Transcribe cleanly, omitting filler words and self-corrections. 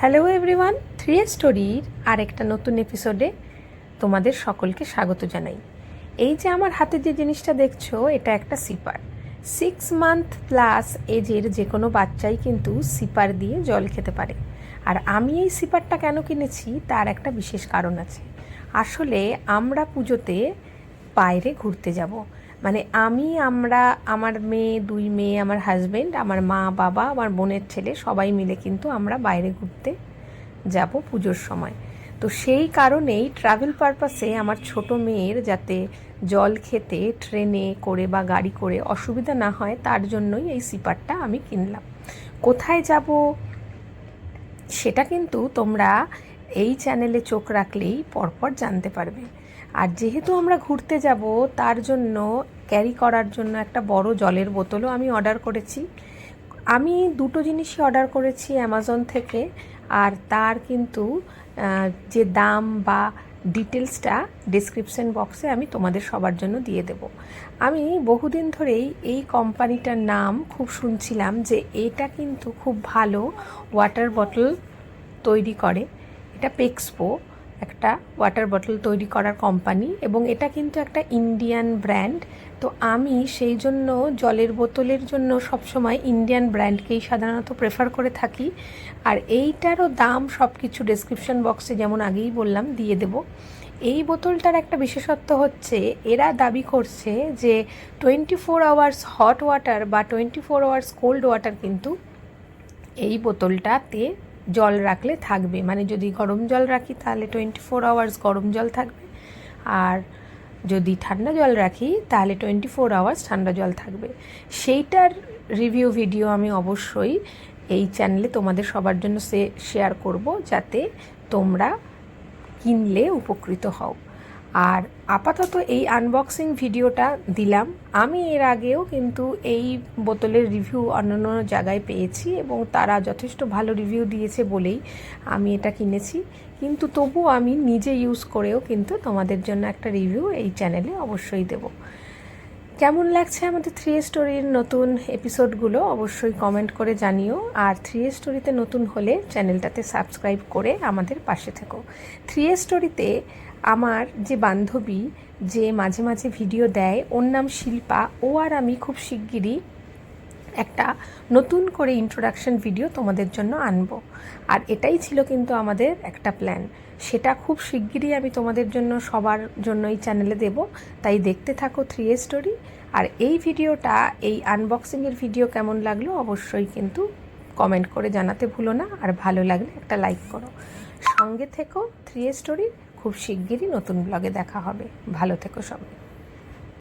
Hello everyone, three স্টোরির আর একটা নতুন এপিসোডে তোমাদের সকলকে স্বাগত জানাই। এই যে আমার হাতে যে জিনিসটা দেখছো, এটা একটা সিপার। 6 মান্থ প্লাস এজের যে কোনো বাচ্চাই কিন্তু সিপার দিয়ে জল খেতে পারে। আর আমি এই সিপারটা কেন কিনেছি তার একটা বিশেষ কারণ আছে। আসলে আমরা পুজোতে বাইরে ঘুরতে যাব, মানে আমরা আমার মেয়ে, 2 মেয়ে, আমার হাজব্যান্ড, আমার মা বাবা, আমার বোনের ছেলে সবাই মিলে কিন্তু আমরা বাইরে ঘুরতে যাব পুজোর সময়। তো সেই কারণেই ট্রাভেল পারপাসে আমার ছোট মেয়ের যাতে জল খেতে ট্রেনে করে বা গাড়ি করে অসুবিধা না হয়, তার জন্যই এই সিপারটা আমি কিনলাম। কোথায় যাব সেটা কিন্তু তোমরা এই চ্যানেলে চোখ রাখলেই পরপর জানতে পারবে। আর যেহেতু আমরা ঘুরতে যাব, তার জন্য ক্যারি করার জন্য একটা বড় জলের বোতলও আমি অর্ডার করেছি। আমি দুটো জিনিসই অর্ডার করেছি অ্যামাজন থেকে, আর তার কিন্তু যে দাম বা ডিটেলসটা ডেসক্রিপশন বক্সে আমি তোমাদের সবার জন্য দিয়ে দেব। আমি বহুদিন ধরেই এই কোম্পানিটার নাম খুব শুনছিলাম যে এটা কিন্তু খুব ভালো ওয়াটার বটল তৈরি করে। এটা পেক্সপো, একটা ওয়াটার বটল তৈরি করার কোম্পানি, এবং এটা কিন্তু একটা ইন্ডিয়ান ব্র্যান্ড। তো আমি সেই জন্য জলের বোতলের জন্য সবসময় ইন্ডিয়ান ব্র্যান্ডকেই সাধারণত প্রেফার করে থাকি। আর এইটারও দাম সব কিছু ডেসক্রিপশন বক্সে যেমন আগেই বললাম দিয়ে দেব। এই বোতলটার একটা বিশেষত্ব হচ্ছে, এরা দাবি করছে যে 24 আওয়ার্স হট ওয়াটার বা 24 আওয়ার্স কোল্ড ওয়াটার কিন্তু এই বোতলটাতে জল রাখলে থাকবে। মানে যদি গরম জল রাখি তাহলে 24 আওয়ার্স গরম জল থাকবে, আর যদি ঠান্ডা জল রাখি তাহলে 24 আওয়ার্স ঠান্ডা জল থাকবে। সেইটার রিভিউ ভিডিও আমি অবশ্যই এই চ্যানেলে তোমাদের সবার জন্য শেয়ার করব, যাতে তোমরা কিনলে উপকৃত হও। আর আপাতত এই আনবক্সিং ভিডিওটা দিলাম। আমি এর আগেও কিন্তু এই বোতলের রিভিউ অন্যান্য জায়গায় পেয়েছি এবং তারা যথেষ্ট ভালো রিভিউ দিয়েছে বলেই আমি এটা কিনেছি। কিন্তু তবু আমি নিজে ইউজ করেও কিন্তু তোমাদের জন্য একটা রিভিউ এই চ্যানেলে অবশ্যই দেব। কেমন লাগছে আমাদের থ্রি স্টোরির নতুন এপিসোডগুলো অবশ্যই কমেন্ট করে জানিও। আর থ্রি স্টোরিতে নতুন হলে চ্যানেলটাতে সাবস্ক্রাইব করে আমাদের পাশে থেকো। থ্রি স্টোরিতে আমার যে বান্ধবী যে মাঝে মাঝে ভিডিও দেয়, ওর নাম শিল্পা, ও আর আমি খুব শিগগিরই একটা নতুন করে ইন্ট্রোডাকশন ভিডিও তোমাদের জন্য আনবো। আর এটাই ছিল কিন্তু আমাদের একটা প্ল্যান, সেটা খুব শিগগিরই আমি তোমাদের জন্য সবার জন্য এই চ্যানেলে দেব। তাই দেখতে থাকো থ্রি স্টোরি। আর এই ভিডিওটা, এই আনবক্সিংয়ের ভিডিও কেমন লাগলো অবশ্যই কিন্তু কমেন্ট করে জানাতে ভুলো না। আর ভালো লাগলে একটা লাইক করো। সঙ্গে থেকো থ্রি স্টোরি। খুব শিগগিরই নতুন ব্লগে দেখা হবে। ভালো থেকো সবাই।